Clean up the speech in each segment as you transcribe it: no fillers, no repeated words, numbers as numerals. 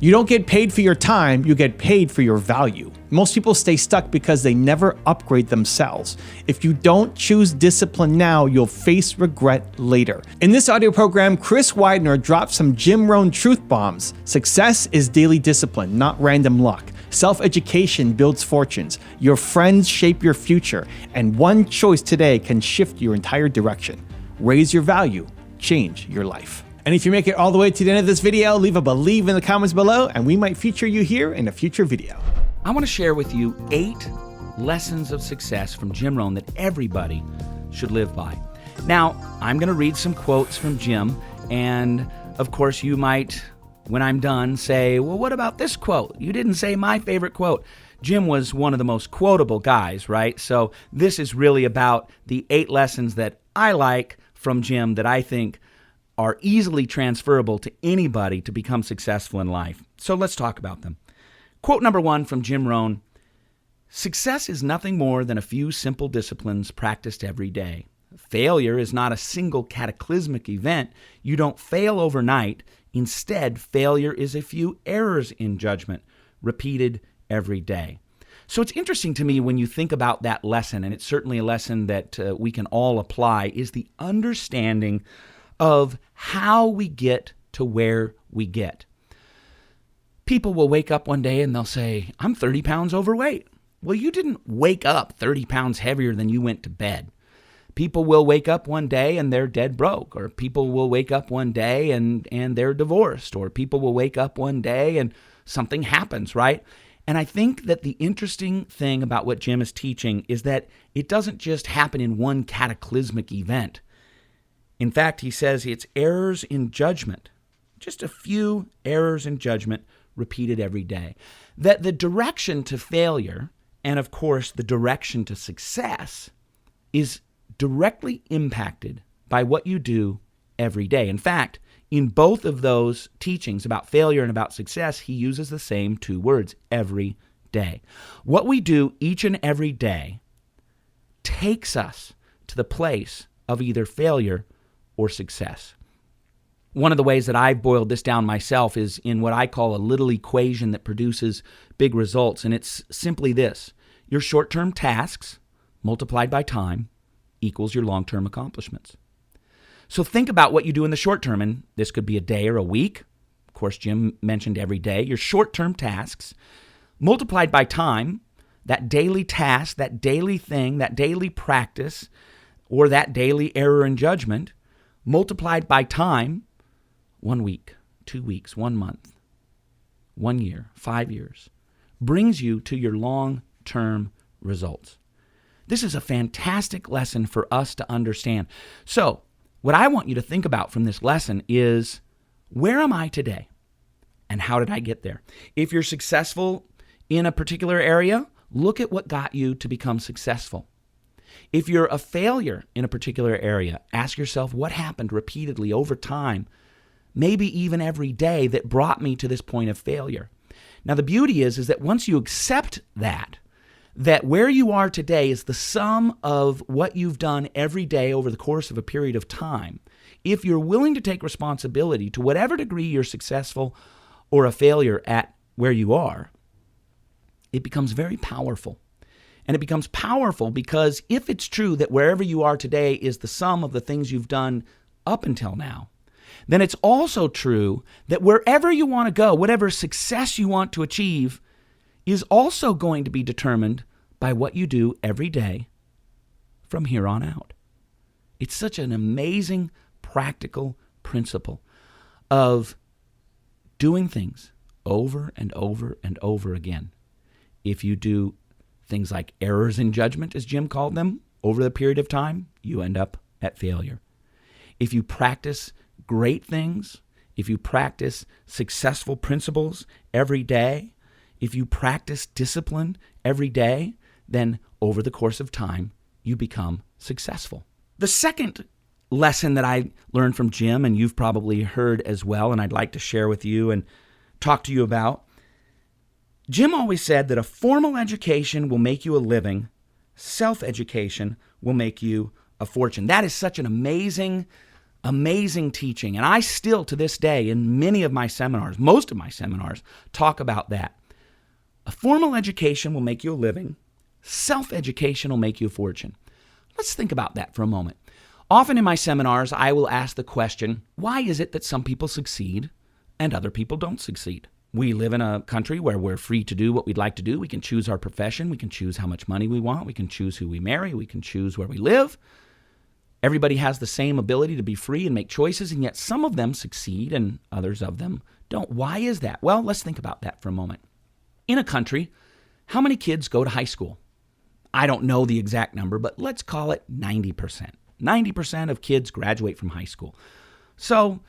You don't get paid for your time, you get paid for your value. Most people stay stuck because they never upgrade themselves. If you don't choose discipline now, you'll face regret later. In this audio program, Chris Widener drops some Jim Rohn truth bombs. Success is daily discipline, not random luck. Self-education builds fortunes. Your friends shape your future. And one choice today can shift your entire direction. Raise your value, change your life. And if you make it all the way to the end of this video, leave a believe in the comments below, and we might feature you here in a future video. I want to share with you 8 lessons of success from Jim Rohn that everybody should live by. Now, I'm going to read some quotes from Jim, and of course you might, when I'm done, say, well, what about this quote? You didn't say my favorite quote. Jim was one of the most quotable guys, right? So this is really about the 8 lessons that I like from Jim that I think are easily transferable to anybody to become successful in life. So let's talk about them. Quote number 1 from Jim Rohn: success is nothing more than a few simple disciplines practiced every day. Failure is not a single cataclysmic event. You don't fail overnight. Instead, failure is a few errors in judgment repeated every day. So it's interesting to me when you think about that lesson, and it's certainly a lesson that we can all apply, is the understanding of how we get to where we get. People will wake up one day and they'll say, I'm 30 pounds overweight. Well, you didn't wake up 30 pounds heavier than you went to bed. People will wake up one day and they're dead broke, or people will wake up one day and they're divorced, or people will wake up one day and something happens, right? And I think that the interesting thing about what Jim is teaching is that it doesn't just happen in one cataclysmic event. In fact, he says it's errors in judgment, just a few errors in judgment repeated every day. That the direction to failure, and of course the direction to success, is directly impacted by what you do every day. In fact, in both of those teachings about failure and about success, he uses the same 2 words, every day. What we do each and every day takes us to the place of either failure or success. One of the ways that I've boiled this down myself is in what I call a little equation that produces big results, and it's simply this: your short-term tasks multiplied by time equals your long-term accomplishments. So think about what you do in the short term, and this could be a day or a week. Of course, Jim mentioned every day. Your short-term tasks multiplied by time, that daily task, that daily thing, that daily practice, or that daily error in judgment, multiplied by time, 1 week, 2 weeks, 1 month, 1 year, 5 years, brings you to your long-term results. This is a fantastic lesson for us to understand. So, what I want you to think about from this lesson is, where am I today? And how did I get there? If you're successful in a particular area, look at what got you to become successful. If you're a failure in a particular area, ask yourself what happened repeatedly over time, maybe even every day, that brought me to this point of failure. Now, the beauty is that once you accept that where you are today is the sum of what you've done every day over the course of a period of time, if you're willing to take responsibility to whatever degree you're successful or a failure at where you are, it becomes very powerful. And it becomes powerful because if it's true that wherever you are today is the sum of the things you've done up until now, then it's also true that wherever you want to go, whatever success you want to achieve, is also going to be determined by what you do every day from here on out. It's such an amazing practical principle of doing things over and over and over again. If you do things like errors in judgment, as Jim called them, over the period of time, you end up at failure. If you practice great things, if you practice successful principles every day, if you practice discipline every day, then over the course of time, you become successful. The second lesson that I learned from Jim, and you've probably heard as well, and I'd like to share with you and talk to you about, Jim always said that a formal education will make you a living, self-education will make you a fortune. That is such an amazing Amazing teaching. And I still, to this day, in many of my seminars, most of my seminars, talk about that. A formal education will make you a living. Self-education will make you a fortune. Let's think about that for a moment. Often in my seminars, I will ask the question, why is it that some people succeed and other people don't succeed? We live in a country where we're free to do what we'd like to do. We can choose our profession. We can choose how much money we want. We can choose who we marry. We can choose where we live. Everybody has the same ability to be free and make choices, and yet some of them succeed and others of them don't. Why is that? Well, let's think about that for a moment. In a country, how many kids go to high school? I don't know the exact number, but let's call it 90%. 90% of kids graduate from high school. So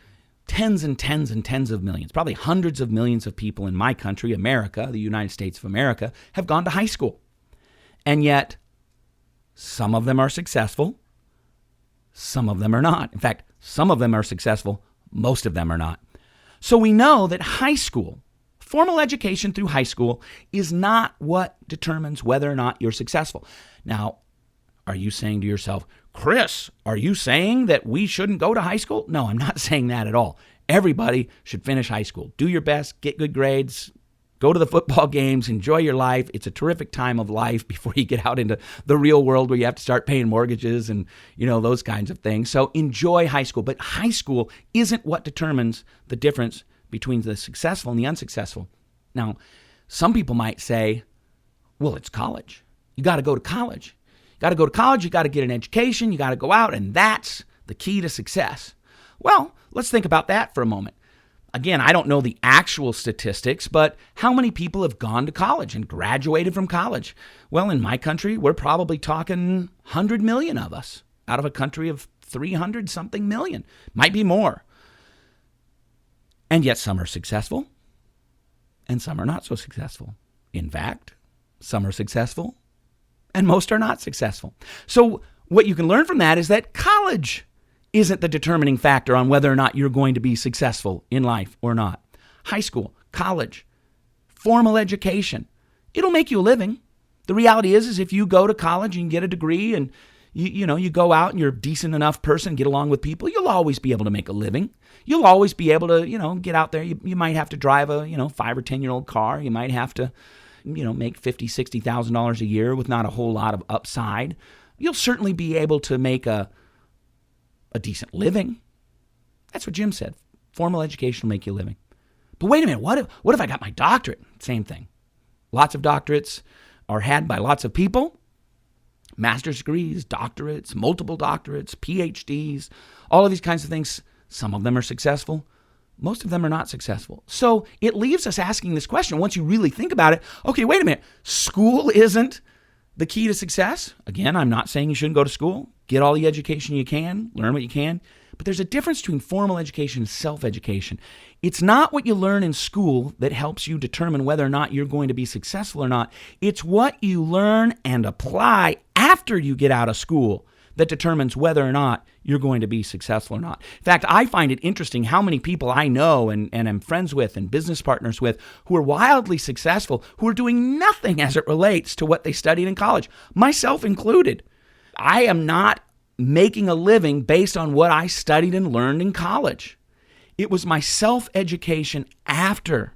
tens and tens and tens of millions, probably hundreds of millions of people in my country, America, the United States of America, have gone to high school. And yet, some of them are successful, some of them are not. In fact, some of them are successful, most of them are not. So we know that high school, formal education through high school, is not what determines whether or not you're successful. Now, are you saying to yourself, Chris, are you saying that we shouldn't go to high school? No, I'm not saying that at all. Everybody should finish high school. Do your best, get good grades, go to the football games, enjoy your life. It's a terrific time of life before you get out into the real world where you have to start paying mortgages and, those kinds of things. So enjoy high school. But high school isn't what determines the difference between the successful and the unsuccessful. Now, some people might say, well, it's college. You got to go to college. You got to go to college, you got to get an education, you got to go out, and that's the key to success. Well, let's think about that for a moment. Again, I don't know the actual statistics, but how many people have gone to college and graduated from college? Well, in my country, we're probably talking 100 million of us out of a country of 300-something million. Might be more. And yet some are successful, and some are not so successful. In fact, some are successful, and most are not successful. So what you can learn from that is that college isn't the determining factor on whether or not you're going to be successful in life or not. High school, college, formal education, it'll make you a living. The reality is if you go to college and get a degree and you go out and you're a decent enough person, get along with people, you'll always be able to make a living. You'll always be able to, get out there. You might have to drive a, 5 or 10-year-old car. You might have to make $50,000, $60,000 a year with not a whole lot of upside. You'll certainly be able to make a decent living. That's what Jim said. Formal education will make you a living. But wait a minute, what if I got my doctorate? Same thing. Lots of doctorates are had by lots of people. Master's degrees, doctorates, multiple doctorates, PhDs, all of these kinds of things. Some of them are successful. Most of them are not successful. So it leaves us asking this question. Once you really think about it, okay, wait a minute. School isn't the key to success. Again, I'm not saying you shouldn't go to school. Get all the education you can. Learn what you can. But there's a difference between formal education and self-education. It's not what you learn in school that helps you determine whether or not you're going to be successful or not. It's what you learn and apply after you get out of school that determines whether or not you're going to be successful or not. In fact, I find it interesting how many people I know and am friends with and business partners with who are wildly successful, who are doing nothing as it relates to what they studied in college, myself included. I am not making a living based on what I studied and learned in college. It was my self-education after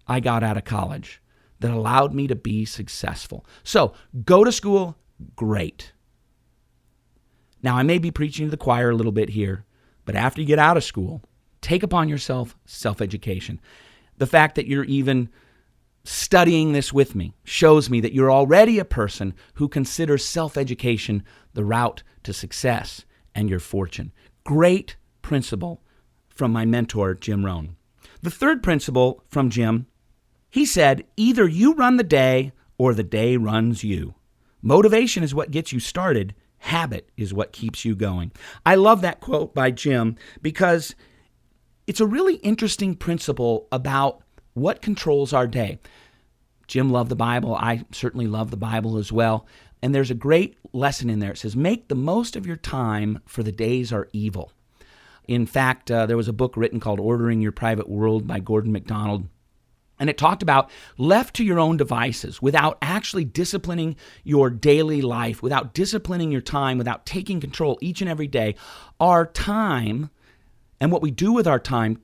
I got out of college that allowed me to be successful. So, go to school, great. Now, I may be preaching to the choir a little bit here, but after you get out of school, take upon yourself self-education. The fact that you're even studying this with me shows me that you're already a person who considers self-education the route to success and your fortune. Great principle from my mentor, Jim Rohn. The third principle from Jim, he said, either you run the day or the day runs you. Motivation is what gets you started. Habit is what keeps you going. I love that quote by Jim because it's a really interesting principle about what controls our day. Jim loved the Bible. I certainly love the Bible as well. And there's a great lesson in there. It says, make the most of your time, for the days are evil. In fact, there was a book written called Ordering Your Private World by Gordon MacDonald. And it talked about left to your own devices, without actually disciplining your daily life, without disciplining your time, without taking control each and every day, our time and what we do with our time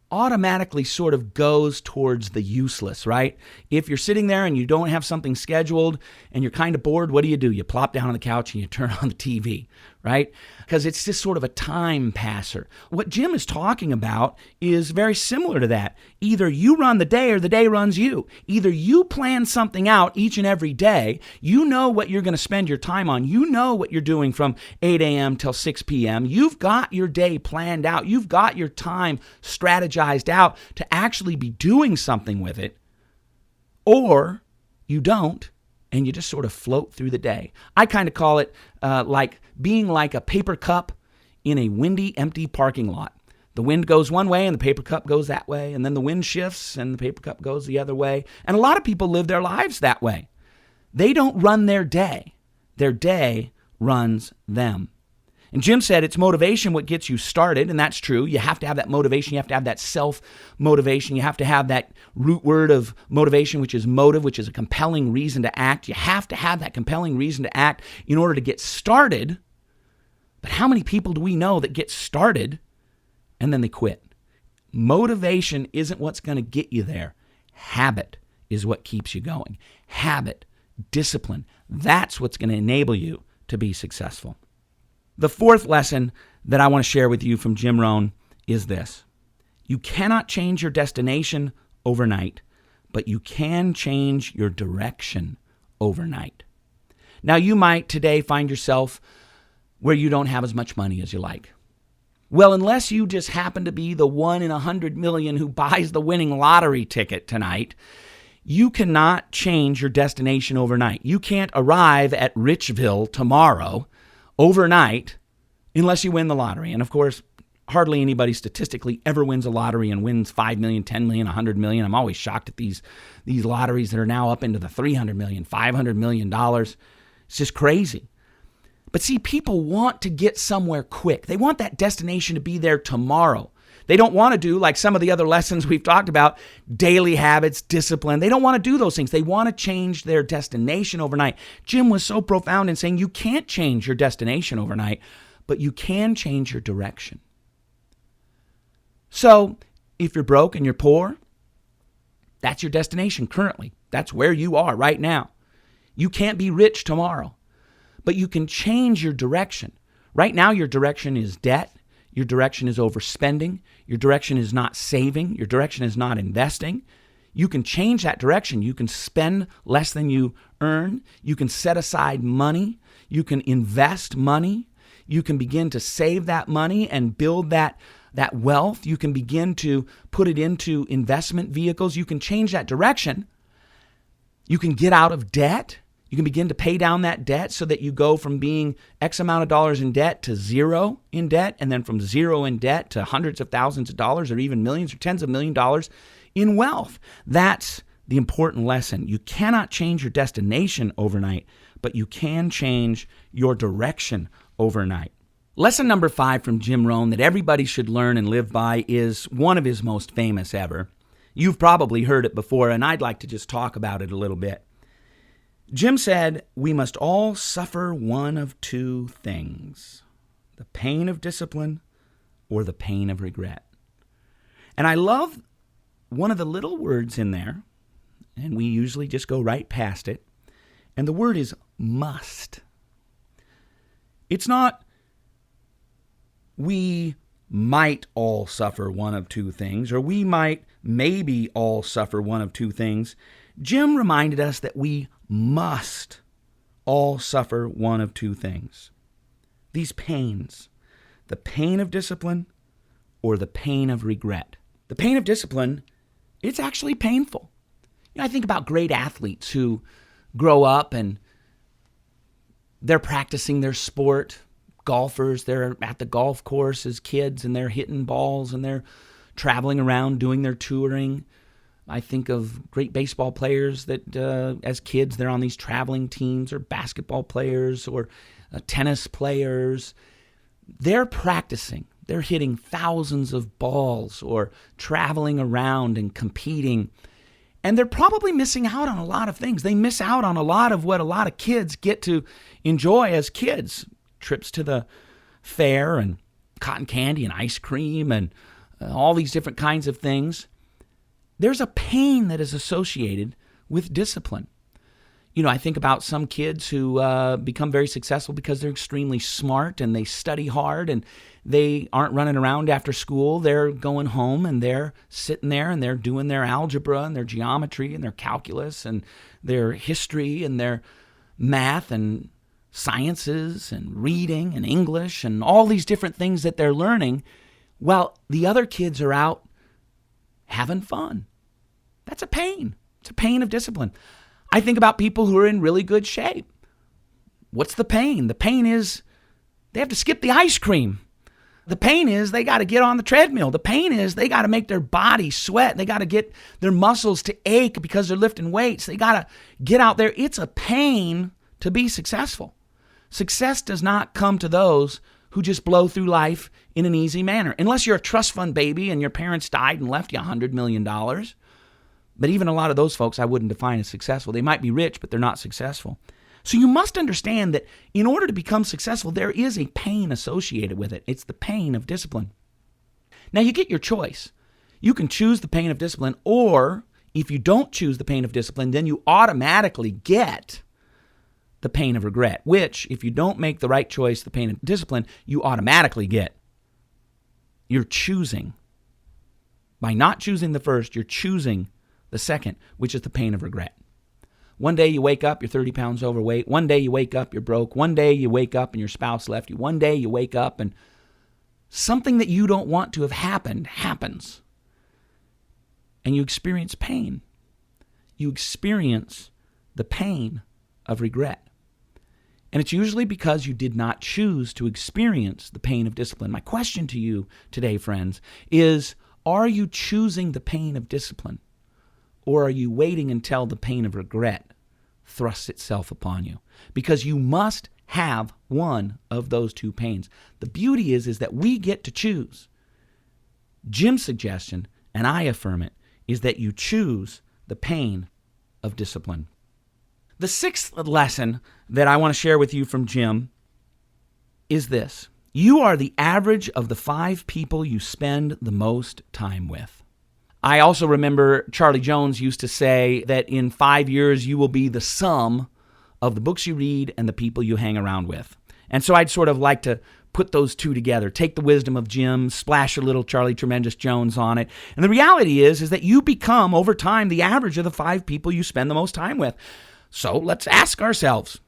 automatically sort of goes towards the useless, right? If you're sitting there and you don't have something scheduled and you're kind of bored, what do? You plop down on the couch and you turn on the TV, right? Because it's just sort of a time passer. What Jim is talking about is very similar to that. Either you run the day or the day runs you. Either you plan something out each and every day. You know what you're going to spend your time on. You know what you're doing from 8 a.m. till 6 p.m. You've got your day planned out. You've got your time strategized out to actually be doing something with it. Or you don't, and you just sort of float through the day. I kind of call it like being like a paper cup in a windy, empty parking lot. The wind goes one way and the paper cup goes that way, and then the wind shifts and the paper cup goes the other way. And a lot of people live their lives that way. They don't run their day. Their day runs them. And Jim said it's motivation what gets you started, and that's true. You have to have that motivation. You have to have that self-motivation. You have to have that root word of motivation, which is motive, which is a compelling reason to act. You have to have that compelling reason to act in order to get started. But how many people do we know that get started and then they quit? Motivation isn't what's going to get you there. Habit is what keeps you going. Habit, discipline, that's what's going to enable you to be successful. The fourth lesson that I want to share with you from Jim Rohn is this. You cannot change your destination overnight, but you can change your direction overnight. Now, you might today find yourself where you don't have as much money as you like. Well, unless you just happen to be the 1 in 100 million who buys the winning lottery ticket tonight, you cannot change your destination overnight. You can't arrive at Richville tomorrow overnight unless you win the lottery. And of course, hardly anybody statistically ever wins a lottery and wins 5 million, 10 million, 100 million. I'm always shocked at these lotteries that are now up into the 300 million, 500 million dollars. It's just crazy. But see, people want to get somewhere quick. They want that destination to be there tomorrow. They don't want to do, like some of the other lessons we've talked about, daily habits, discipline. They don't want to do those things. They want to change their destination overnight. Jim was so profound in saying you can't change your destination overnight, but you can change your direction. So if you're broke and you're poor, that's your destination currently. That's where you are right now. You can't be rich tomorrow, but you can change your direction. Right now, your direction is debt. Your direction is overspending. Your direction is not saving. Your direction is not investing. You can change that direction. You can spend less than you earn. You can set aside money. You can invest money. You can begin to save that money and build that wealth. You can begin to put it into investment vehicles. You can change that direction. You can get out of debt. You can begin to pay down that debt so that you go from being X amount of dollars in debt to zero in debt, and then from zero in debt to hundreds of thousands of dollars or even millions or tens of million dollars in wealth. That's the important lesson. You cannot change your destination overnight, but you can change your direction overnight. Lesson number 5 from Jim Rohn that everybody should learn and live by is one of his most famous ever. You've probably heard it before, and I'd like to just talk about it a little bit. Jim said, we must all suffer one of two things, the pain of discipline or the pain of regret. And I love one of the little words in there, and we usually just go right past it, and the word is must. It's not we might all suffer one of two things, or we might maybe all suffer one of two things. Jim reminded us that we must all suffer one of two things. These pains, the pain of discipline or the pain of regret. The pain of discipline, it's actually painful. I think about great athletes who grow up and they're practicing their sport. Golfers, they're at the golf course as kids and they're hitting balls and they're traveling around doing their touring. I think of great baseball players that as kids they're on these traveling teams, or basketball players or tennis players. They're practicing. They're hitting thousands of balls or traveling around and competing. And they're probably missing out on a lot of things. They miss out on a lot of what a lot of kids get to enjoy as kids. Trips to the fair and cotton candy and ice cream and all these different kinds of things. There's a pain that is associated with discipline. I think about some kids who become very successful because they're extremely smart and they study hard and they aren't running around after school. They're going home and they're sitting there and they're doing their algebra and their geometry and their calculus and their history and their math and sciences and reading and English and all these different things that they're learning while the other kids are out having fun. That's a pain. It's a pain of discipline. I think about people who are in really good shape. What's the pain? The pain is they have to skip the ice cream. The pain is they got to get on the treadmill. The pain is they got to make their body sweat. They got to get their muscles to ache because they're lifting weights. They got to get out there. It's a pain to be successful. Success does not come to those who just blow through life in an easy manner. Unless you're a trust fund baby and your parents died and left you $100 million. But even a lot of those folks I wouldn't define as successful. They might be rich, but they're not successful. So you must understand that in order to become successful, there is a pain associated with it. It's the pain of discipline. Now you get your choice. You can choose the pain of discipline, or if you don't choose the pain of discipline, then you automatically get the pain of regret, which if you don't make the right choice, the pain of discipline, you automatically get. You're choosing. By not choosing the first, you're choosing the second, which is the pain of regret. One day you wake up, you're 30 pounds overweight. One day you wake up, you're broke. One day you wake up and your spouse left you. One day you wake up and something that you don't want to have happened happens. And you experience pain. You experience the pain of regret. And it's usually because you did not choose to experience the pain of discipline. My question to you today, friends, is are you choosing the pain of discipline? Or are you waiting until the pain of regret thrusts itself upon you? Because you must have one of those two pains. The beauty is that we get to choose. Jim's suggestion, and I affirm it, is that you choose the pain of discipline. The sixth lesson that I want to share with you from Jim is this. You are the average of the 5 people you spend the most time with. I also remember Charlie Jones used to say that in 5 years, you will be the sum of the books you read and the people you hang around with. And so I'd sort of like to put those two together, take the wisdom of Jim, splash a little Charlie Tremendous Jones on it. And the reality is that you become, over time, the average of the 5 people you spend the most time with. So let's ask ourselves,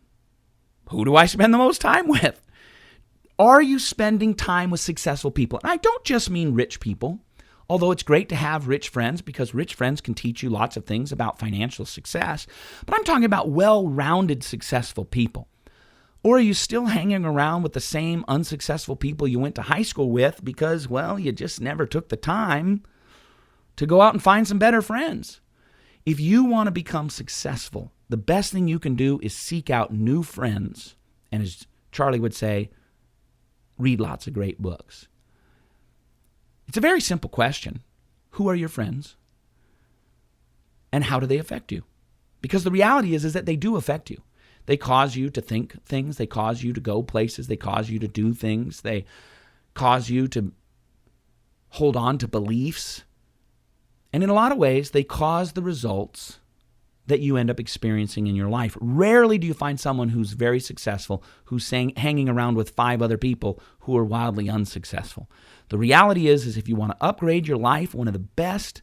who do I spend the most time with? Are you spending time with successful people? And I don't just mean rich people. Although it's great to have rich friends because rich friends can teach you lots of things about financial success. But I'm talking about well-rounded, successful people. Or are you still hanging around with the same unsuccessful people you went to high school with because, well, you just never took the time to go out and find some better friends? If you want to become successful, the best thing you can do is seek out new friends. And as Charlie would say, read lots of great books. It's a very simple question. Who are your friends? And how do they affect you? Because the reality is that they do affect you. They cause you to think things. They cause you to go places. They cause you to do things. They cause you to hold on to beliefs. And in a lot of ways, they cause the results that you end up experiencing in your life. Rarely do you find someone who's very successful who's hanging around with 5 other people who are wildly unsuccessful. The reality is if you want to upgrade your life, one of the best,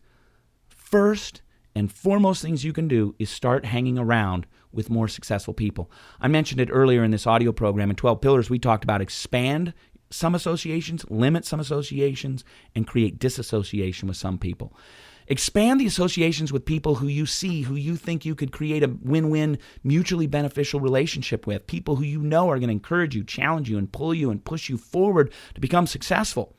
first and foremost things you can do is start hanging around with more successful people. I mentioned it earlier in this audio program. In 12 Pillars, we talked about expand some associations, limit some associations, and create disassociation with some people. Expand the associations with people who you see, who you think you could create a win-win, mutually beneficial relationship with, people who you know are going to encourage you, challenge you, and pull you and push you forward to become successful.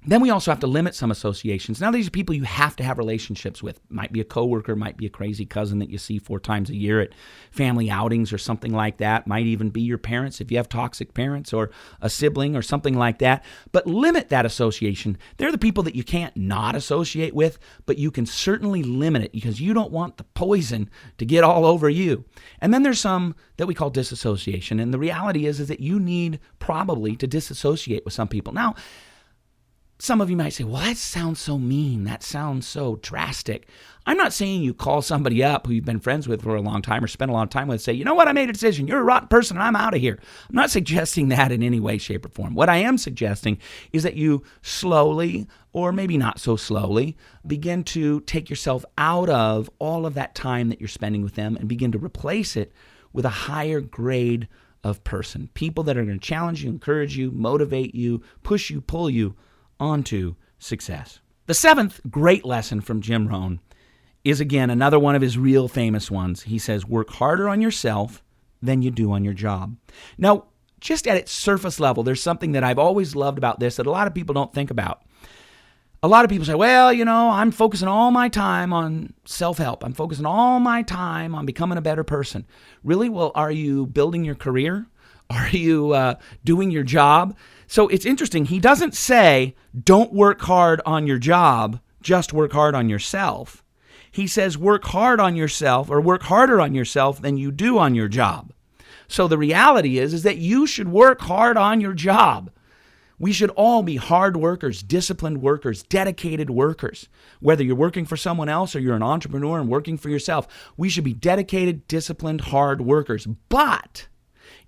Then we also have to limit some associations. Now, these are people you have to have relationships with. Might be a coworker, might be a crazy cousin that you see 4 times a year at family outings or something like that. Might even be your parents if you have toxic parents, or a sibling or something like that. But limit that association. They're the people that you can't not associate with, but you can certainly limit it because you don't want the poison to get all over you. And then there's some that we call disassociation. And the reality is that you need probably to disassociate with some people. Now, some of you might say, well, that sounds so mean. That sounds so drastic. I'm not saying you call somebody up who you've been friends with for a long time or spent a long time with and say, you know what, I made a decision. You're a rotten person and I'm out of here. I'm not suggesting that in any way, shape, or form. What I am suggesting is that you slowly, or maybe not so slowly, begin to take yourself out of all of that time that you're spending with them and begin to replace it with a higher grade of person. People that are going to challenge you, encourage you, motivate you, push you, pull you onto success. The 7th great lesson from Jim Rohn is, again, another one of his real famous ones. He says, work harder on yourself than you do on your job. Now, just at its surface level, there's something that I've always loved about this that a lot of people don't think about. A lot of people say, well, I'm focusing all my time on self-help. I'm focusing all my time on becoming a better person. Really? Well, are you building your career? Are you doing your job? So it's interesting. He doesn't say, don't work hard on your job, just work hard on yourself. He says, work hard on yourself, or work harder on yourself than you do on your job. So the reality is that you should work hard on your job. We should all be hard workers, disciplined workers, dedicated workers. Whether you're working for someone else or you're an entrepreneur and working for yourself, we should be dedicated, disciplined, hard workers. But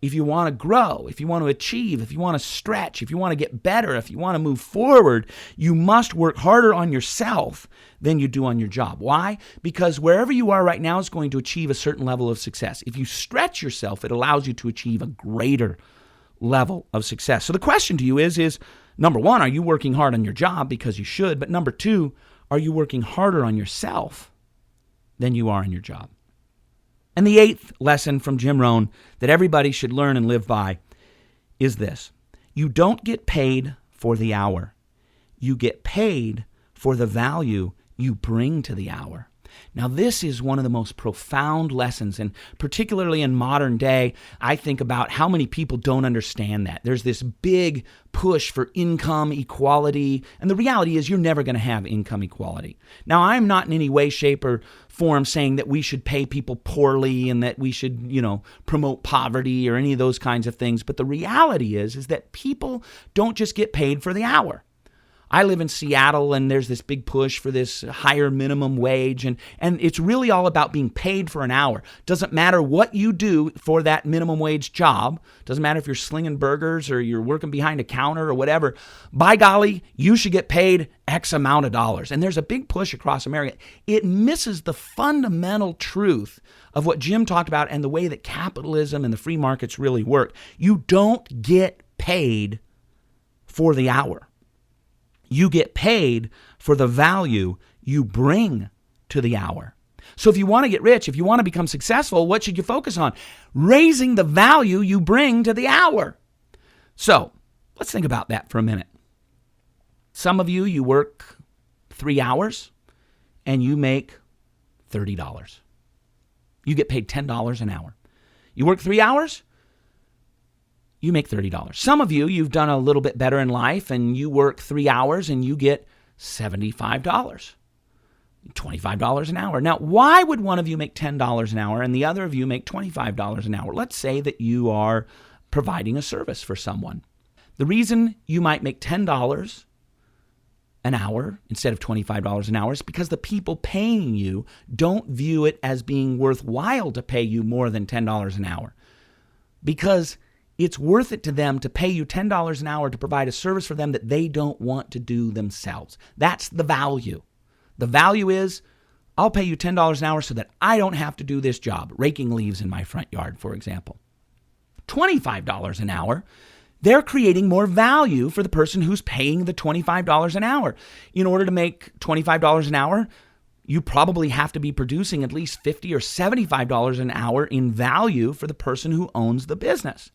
if you want to grow, if you want to achieve, if you want to stretch, if you want to get better, if you want to move forward, you must work harder on yourself than you do on your job. Why? Because wherever you are right now is going to achieve a certain level of success. If you stretch yourself, it allows you to achieve a greater level of success. So the question to you is number 1, are you working hard on your job? Because you should. But number 2, are you working harder on yourself than you are on your job? And the 8th lesson from Jim Rohn that everybody should learn and live by is this. You don't get paid for the hour. You get paid for the value you bring to the hour. Now, this is one of the most profound lessons, and particularly in modern day, I think about how many people don't understand that. There's this big push for income equality, and the reality is you're never going to have income equality. Now, I'm not in any way, shape, or form saying that we should pay people poorly and that we should, promote poverty or any of those kinds of things, but the reality is that people don't just get paid for the hour. I live in Seattle, and there's this big push for this higher minimum wage, and it's really all about being paid for an hour. Doesn't matter what you do for that minimum wage job. Doesn't matter if you're slinging burgers or you're working behind a counter or whatever. By golly, you should get paid X amount of dollars. And there's a big push across America. It misses the fundamental truth of what Jim talked about and the way that capitalism and the free markets really work. You don't get paid for the hour. You get paid for the value you bring to the hour. So if you want to get rich, if you want to become successful, what should you focus on? Raising the value you bring to the hour. So let's think about that for a minute. Some of you work 3 hours and you make $30. You get paid $10 an hour. You work 3 hours, you make $30. Some of you've done a little bit better in life and you work 3 hours and you get $75, $25 an hour. Now, why would one of you make $10 an hour and the other of you make $25 an hour? Let's say that you are providing a service for someone. The reason you might make $10 an hour instead of $25 an hour is because the people paying you don't view it as being worthwhile to pay you more than $10 an hour. Because it's worth it to them to pay you $10 an hour to provide a service for them that they don't want to do themselves. That's the value. The value is, I'll pay you $10 an hour so that I don't have to do this job, raking leaves in my front yard, for example. $25 an hour, they're creating more value for the person who's paying the $25 an hour. In order to make $25 an hour, you probably have to be producing at least $50 or $75 an hour in value for the person who owns the business.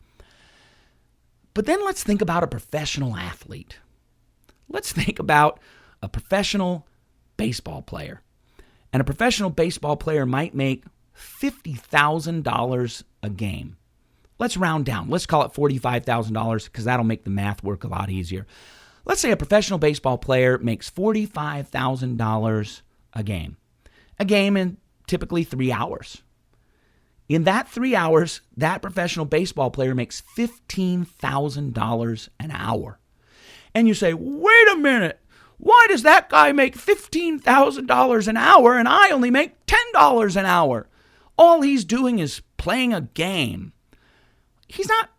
But then let's think about a professional athlete. Let's think about a professional baseball player. And a professional baseball player might make $50,000 a game. Let's round down. Let's call it $45,000 because that'll make the math work a lot easier. Let's say a professional baseball player makes $45,000 a game. A game in typically 3 hours. In that 3 hours, that professional baseball player makes $15,000 an hour. And you say, wait a minute, why does that guy make $15,000 an hour and I only make $10 an hour? All he's doing is playing a game. He's not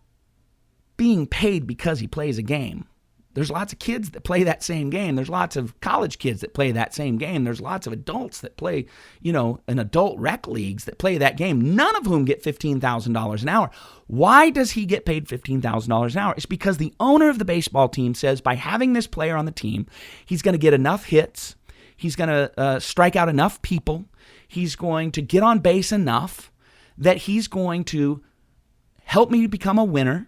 being paid because he plays a game. There's lots of kids that play that same game. There's lots of college kids that play that same game. There's lots of adults that play, in adult rec leagues that play that game, none of whom get $15,000 an hour. Why does he get paid $15,000 an hour? It's because the owner of the baseball team says by having this player on the team, he's going to get enough hits. He's going to strike out enough people. He's going to get on base enough that he's going to help me become a winner.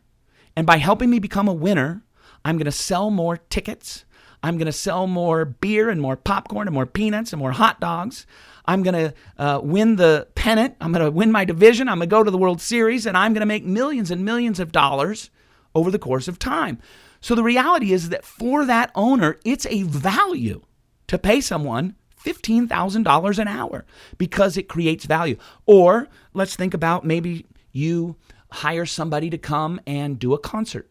And by helping me become a winner, I'm going to sell more tickets. I'm going to sell more beer and more popcorn and more peanuts and more hot dogs. I'm going to win the pennant. I'm going to win my division. I'm going to go to the World Series, and I'm going to make millions and millions of dollars over the course of time. So the reality is that for that owner, it's a value to pay someone $15,000 an hour because it creates value. Or let's think about maybe you hire somebody to come and do a concert.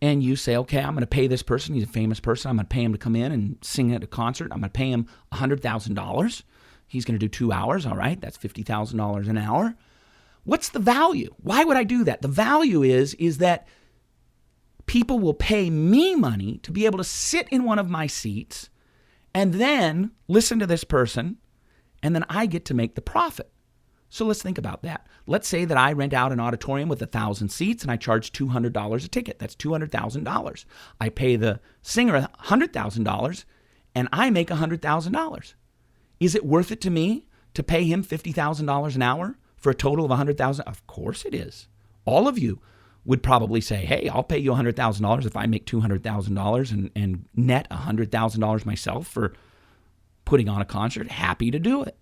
And you say, okay, I'm going to pay this person. He's a famous person. I'm going to pay him to come in and sing at a concert. I'm going to pay him $100,000. He's going to do 2 hours. All right, that's $50,000 an hour. What's the value? Why would I do that? The value is that people will pay me money to be able to sit in one of my seats and then listen to this person, and then I get to make the profit. So let's think about that. Let's say that I rent out an auditorium with 1,000 seats and I charge $200 a ticket. That's $200,000. I pay the singer $100,000 and I make $100,000. Is it worth it to me to pay him $50,000 an hour for a total of $100,000? Of course it is. All of you would probably say, hey, I'll pay you $100,000 if I make $200,000 and net $100,000 myself for putting on a concert. Happy to do it.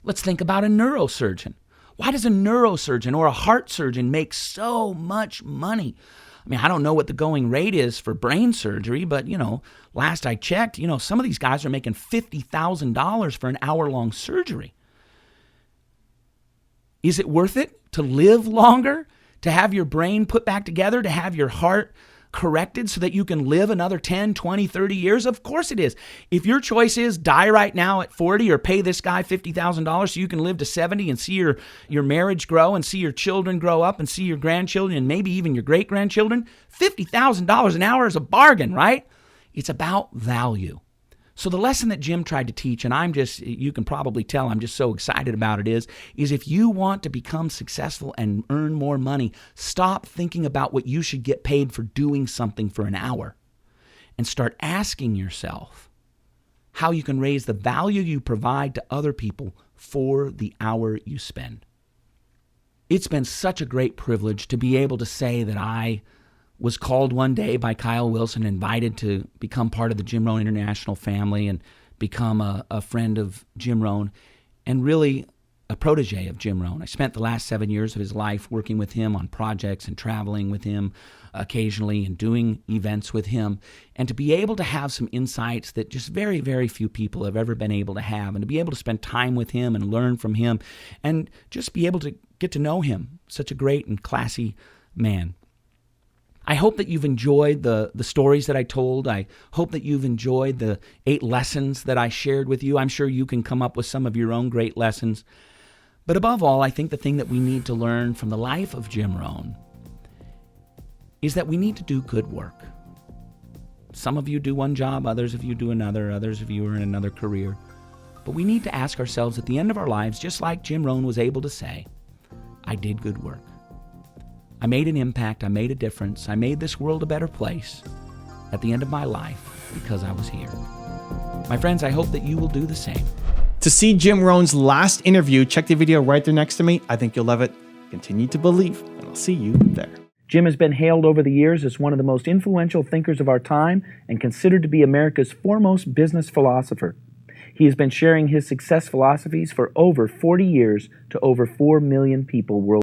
Let's think about a neurosurgeon. Why does a neurosurgeon or a heart surgeon make so much money? I mean, I don't know what the going rate is for brain surgery, but, last I checked, some of these guys are making $50,000 for an hour-long surgery. Is it worth it to live longer, to have your brain put back together, to have your heart corrected so that you can live another 10, 20, 30 years? Of course it is. If your choice is die right now at 40 or pay this guy $50,000 so you can live to 70 and see your marriage grow and see your children grow up and see your grandchildren and maybe even your great-grandchildren, $50,000 an hour is a bargain, right? It's about value. So the lesson that Jim tried to teach, and you can probably tell I'm just so excited about it, is if you want to become successful and earn more money, stop thinking about what you should get paid for doing something for an hour and start asking yourself how you can raise the value you provide to other people for the hour you spend. It's been such a great privilege to be able to say that I was called one day by Kyle Wilson, invited to become part of the Jim Rohn International family and become a friend of Jim Rohn and really a protege of Jim Rohn. I spent the last 7 years of his life working with him on projects and traveling with him occasionally and doing events with him. And to be able to have some insights that just very, very few people have ever been able to have, and to be able to spend time with him and learn from him and just be able to get to know him, such a great and classy man. I hope that you've enjoyed the stories that I told. I hope that you've enjoyed the 8 lessons that I shared with you. I'm sure you can come up with some of your own great lessons. But above all, I think the thing that we need to learn from the life of Jim Rohn is that we need to do good work. Some of you do one job, others of you do another, others of you are in another career. But we need to ask ourselves at the end of our lives, just like Jim Rohn was able to say, I did good work. I made an impact, I made a difference, I made this world a better place at the end of my life because I was here. My friends, I hope that you will do the same. To see Jim Rohn's last interview, check the video right there next to me. I think you'll love it. Continue to believe, and I'll see you there. Jim has been hailed over the years as one of the most influential thinkers of our time and considered to be America's foremost business philosopher. He has been sharing his success philosophies for over 40 years to over 4 million people worldwide.